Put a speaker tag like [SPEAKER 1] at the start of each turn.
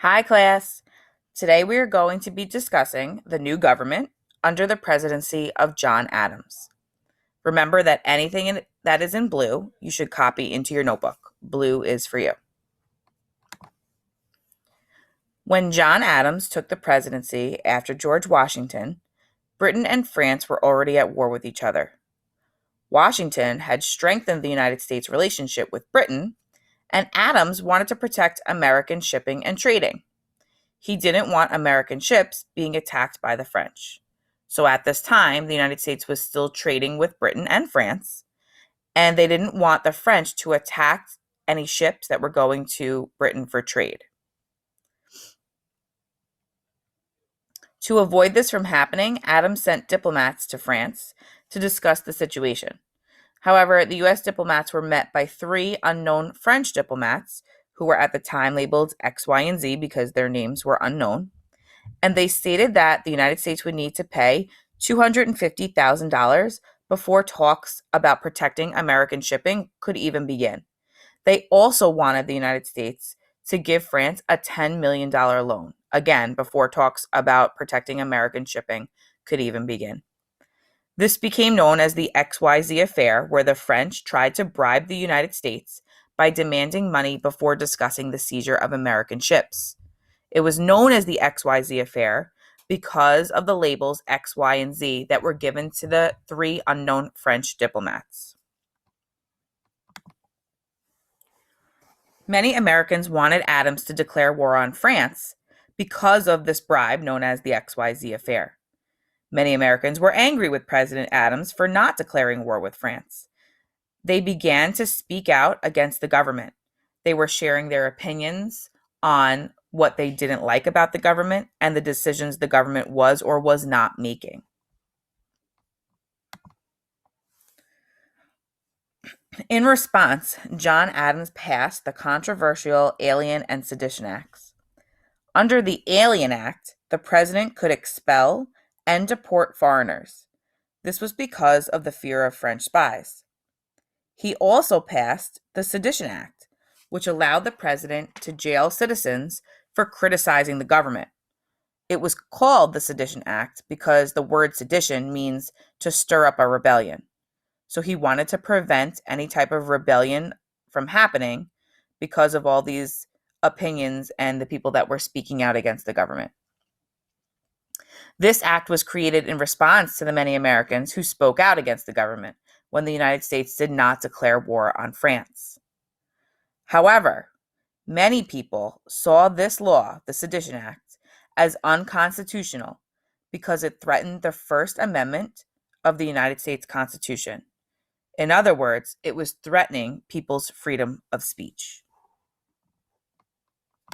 [SPEAKER 1] Hi, class. Today we are going to be discussing the new government under the presidency of John Adams. Remember that that is in blue, you should copy into your notebook. Blue is for you. When John Adams took the presidency after George Washington, Britain and France were already at war with each other. Washington had strengthened the United States' relationship with Britain, and Adams wanted to protect American shipping and trading. He didn't want American ships being attacked by the French. So at this time, the United States was still trading with Britain and France, and they didn't want the French to attack any ships that were going to Britain for trade. To avoid this from happening, Adams sent diplomats to France to discuss the situation. However, the U.S. diplomats were met by three unknown French diplomats who were at the time labeled X, Y, and Z because their names were unknown. And they stated that the United States would need to pay $250,000 before talks about protecting American shipping could even begin. They also wanted the United States to give France a $10 million loan, again, before talks about protecting American shipping could even begin. This became known as the XYZ affair, where the French tried to bribe the United States by demanding money before discussing the seizure of American ships. It was known as the XYZ affair because of the labels X, Y, and Z that were given to the three unknown French diplomats. Many Americans wanted Adams to declare war on France because of this bribe known as the XYZ affair. Many Americans were angry with President Adams for not declaring war with France. They began to speak out against the government. They were sharing their opinions on what they didn't like about the government and the decisions the government was or was not making. In response, John Adams passed the controversial Alien and Sedition Acts. Under the Alien Act, the president could expel and deport foreigners. This was because of the fear of French spies. He also passed the Sedition Act, which allowed the president to jail citizens for criticizing the government. It was called the Sedition Act because the word sedition means to stir up a rebellion. So he wanted to prevent any type of rebellion from happening because of all these opinions and the people that were speaking out against the government. This act was created in response to the many Americans who spoke out against the government when the United States did not declare war on France. However, many people saw this law, the Sedition Act, as unconstitutional because it threatened the First Amendment of the United States Constitution. In other words, it was threatening people's freedom of speech.